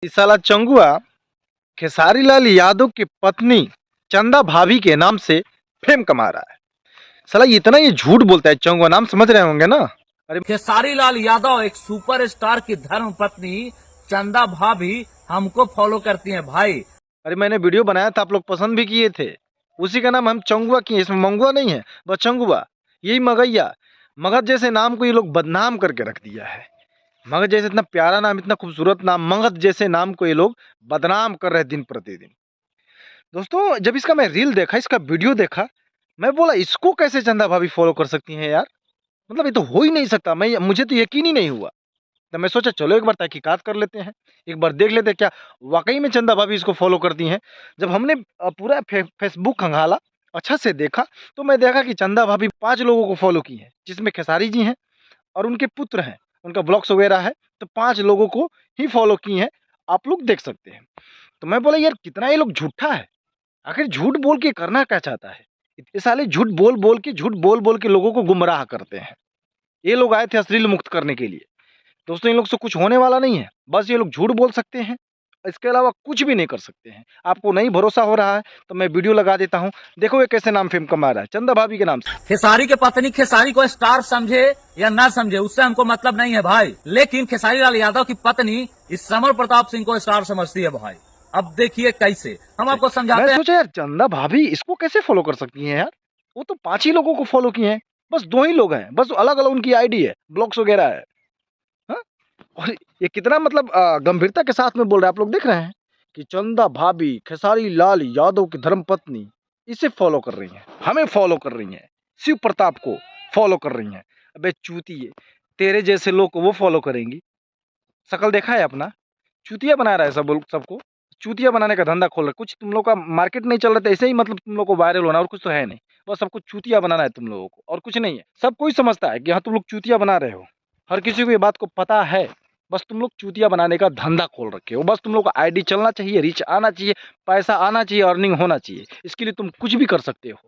इस साला चंगुआ खेसारी लाल यादव की पत्नी चंदा भाभी के नाम से फेम कमा रहा है। साला इतना ये झूठ बोलता है चंगुआ, नाम समझ रहे होंगे ना। अरे खेसारी लाल यादव एक सुपरस्टार की धर्म पत्नी चंदा भाभी हमको फॉलो करती हैं भाई। अरे मैंने वीडियो बनाया था, आप लोग पसंद भी किए थे। उसी का नाम हम चंगुआ किए, इसमें मंगुआ नहीं है, बस चंगुआ। यही मगैया, मगध जैसे नाम को ये लोग बदनाम करके रख दिया है। मगध जैसे इतना प्यारा नाम, इतना खूबसूरत नाम, मगध जैसे नाम को ये लोग बदनाम कर रहे हैं दिन प्रतिदिन। दोस्तों जब इसका मैं रील देखा, इसका वीडियो देखा, मैं बोला इसको कैसे चंदा भाभी फॉलो कर सकती हैं यार। मतलब ये तो हो ही नहीं सकता। मुझे तो यकीन ही नहीं हुआ। तो मैं सोचा चलो एक बार तहकीकात कर लेते हैं, एक बार देख लेते हैं क्या वाकई में चंदा भाभी इसको फॉलो करती हैं। जब हमने पूरा फेसबुक खंगाला, अच्छा से देखा, तो मैं देखा कि चंदा भाभी 5 लोगों को फॉलो की है, जिसमें खेसारी जी हैं और उनके पुत्र हैं, उनका ब्लॉग्स वगैरह है। तो 5 लोगों को ही फॉलो की हैं, आप लोग देख सकते हैं। तो मैं बोला यार कितना ये लोग झूठा है। आखिर झूठ बोल के करना क्या चाहता है। इतने साले झूठ बोल बोल के लोगों को गुमराह करते हैं। ये लोग आए थे अश्लील मुक्त करने के लिए। दोस्तों इन लोग से कुछ होने वाला नहीं है। बस ये लोग झूठ बोल सकते हैं, इसके अलावा कुछ भी नहीं कर सकते हैं। आपको नहीं भरोसा हो रहा है तो मैं वीडियो लगा देता हूं। देखो ये कैसे नाम फेम कमा रहा है, चंदा भाभी के नाम से। खेसारी के पत्नी खेसारी को स्टार समझे या ना समझे उससे हमको मतलब नहीं है भाई, लेकिन खेसारी लाल यादव की पत्नी इस समर प्रताप सिंह को स्टार समझती है भाई। अब देखिए कैसे हम आपको समझाते मैं हैं। सोचा यार चंदा भाभी इसको कैसे फॉलो कर सकती हैं यार। वो तो 5 ही लोगों को फॉलो किए हैं, बस 2 ही लोग हैं, बस अलग अलग उनकी आईडी है, ब्लॉग्स वगैरह है। हाँ? और ये कितना मतलब गंभीरता के साथ में बोल रहे हैं, आप लोग देख रहे हैं कि चंदा भाभी खेसारी लाल यादव की धर्मपत्नी इसे फॉलो कर रही हैं, हमें फॉलो कर रही हैं, शिव प्रताप को फॉलो कर रही हैं। अबे चूतिए, तेरे जैसे लोग को वो फॉलो करेंगी। शकल देखा है अपना, चूतिया बना रहा है सब सबको। चूतिया बनाने का धंधा खोल रहा है। कुछ तुम लोग का मार्केट नहीं चल रहा था, ऐसे ही मतलब तुम लोग को वायरल होना, और कुछ तो है नहीं। बस सब कुछ चूतिया बनाना है तुम लोगों को, और कुछ नहीं है। सब कोई समझता है कि हाँ तुम लोग चूतिया बना रहे हो, हर किसी को ये बात को पता है। बस तुम लोग चूतिया बनाने का धंधा खोल रखे हो। बस तुम लोग का आईडी चलना चाहिए, रीच आना चाहिए, पैसा आना चाहिए, अर्निंग होना चाहिए। इसके लिए तुम कुछ भी कर सकते हो।